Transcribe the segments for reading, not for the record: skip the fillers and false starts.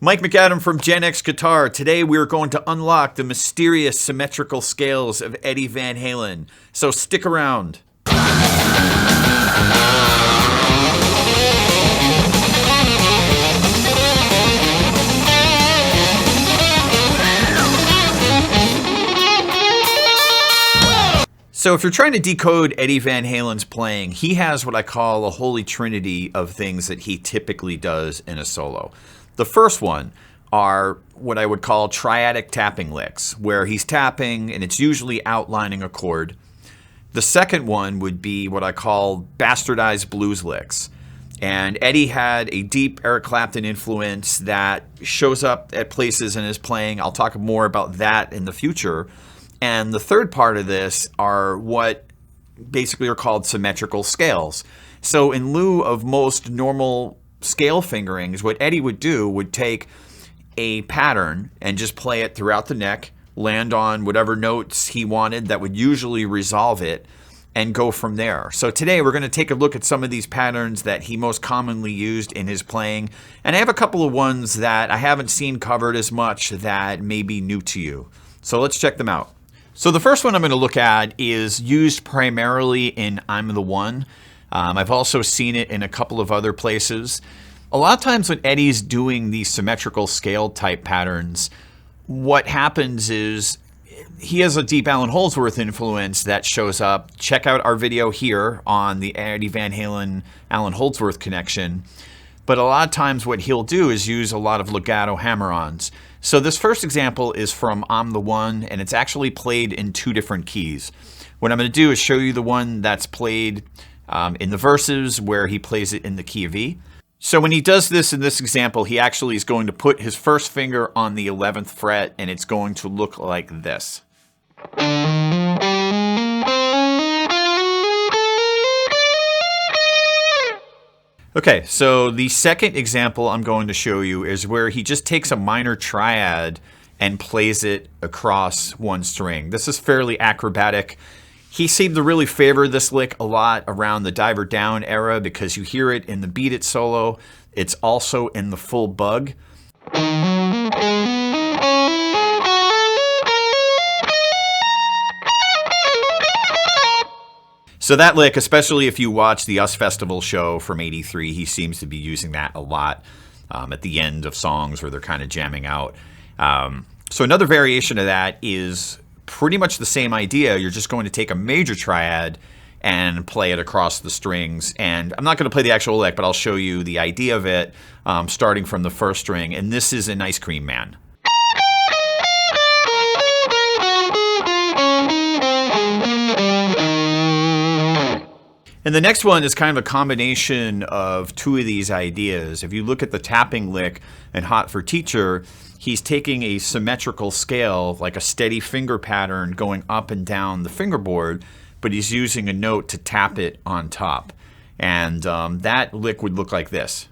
Mike McAdam from GenX Guitar. Today we are going to unlock the mysterious symmetrical scales of Eddie Van Halen. So stick around. So if you're trying to decode Eddie Van Halen's playing, he has what I call a holy trinity of things that he typically does in a solo. The first one are what I would call triadic tapping licks, where he's tapping and it's usually outlining a chord. The second one would be what I call bastardized blues licks. And Eddie had a deep Eric Clapton influence that shows up at places in his playing. I'll talk more about that in the future. And the third part of this are what basically are called symmetrical scales. So in lieu of most normal scale fingerings, what Eddie would do would take a pattern and just play it throughout the neck, land on whatever notes he wanted that would usually resolve it, and go from there. So today we're going to take a look at some of these patterns that he most commonly used in his playing. And I have a couple of ones that I haven't seen covered as much that may be new to you. So let's check them out. So the first one I'm going to look at is used primarily in I'm the One. I've also seen it in a couple of other places. A lot of times when Eddie's doing these symmetrical scale type patterns, what happens is he has a deep Allen Holdsworth influence that shows up. Check out our video here on the Eddie Van Halen Allen Holdsworth connection. But a lot of times what he'll do is use a lot of legato hammer-ons. So this first example is from I'm the One, and it's actually played in two different keys. What I'm going to do is show you the one that's played in the verses where he plays it in the key of E. So when he does this in this example, he actually is going to put his first finger on the 11th fret, and it's going to look like this. Okay, so the second example I'm going to show you is where he just takes a minor triad and plays it across one string. This is fairly acrobatic. He seemed to really favor this lick a lot around the Diver Down era because you hear it in the Beat It solo. It's also in the full bug. So that lick, especially if you watch the US Festival show from '83, he seems to be using that a lot at the end of songs where they're kind of jamming out. So another variation of that is pretty much the same idea. You're just going to take a major triad and play it across the strings. And I'm not going to play the actual lick, but I'll show you the idea of it starting from the first string. And this is an Ice Cream Man. And the next one is kind of a combination of two of these ideas. If you look at the tapping lick in Hot for Teacher, he's taking a symmetrical scale, like a steady finger pattern going up and down the fingerboard, but he's using a note to tap it on top. And that lick would look like this.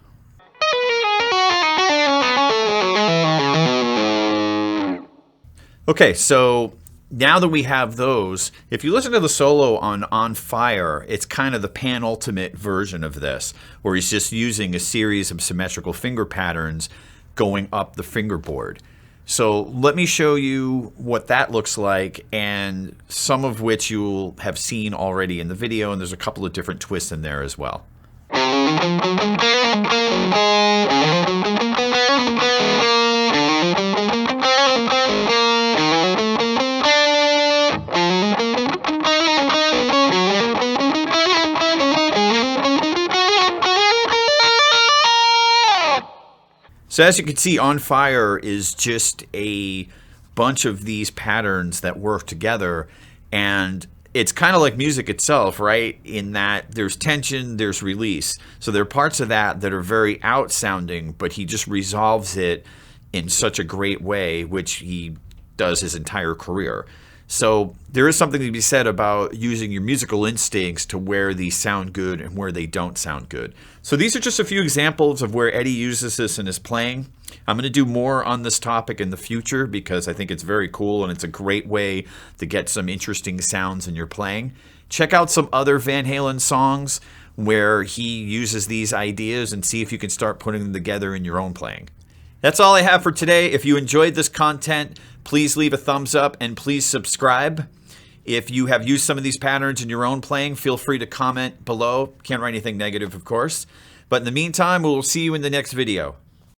Okay, so now that we have those, if you listen to the solo on Fire, it's kind of the penultimate version of this, where he's just using a series of symmetrical finger patterns going up the fingerboard. So let me show you what that looks like, and some of which you'll have seen already in the video, and there's a couple of different twists in there as well. So as you can see, On Fire is just a bunch of these patterns that work together, and it's kind of like music itself, right? In that there's tension, there's release. So there are parts of that that are very out-sounding, but he just resolves it in such a great way, which he does his entire career. So there is something to be said about using your musical instincts to where these sound good and where they don't sound good. So these are just a few examples of where Eddie uses this in his playing. I'm going to do more on this topic in the future because I think it's very cool and it's a great way to get some interesting sounds in your playing. Check out some other Van Halen songs where he uses these ideas and see if you can start putting them together in your own playing. That's all I have for today. If you enjoyed this content, please leave a thumbs up and please subscribe. If you have used some of these patterns in your own playing, feel free to comment below. Can't write anything negative, of course. But in the meantime, we will see you in the next video.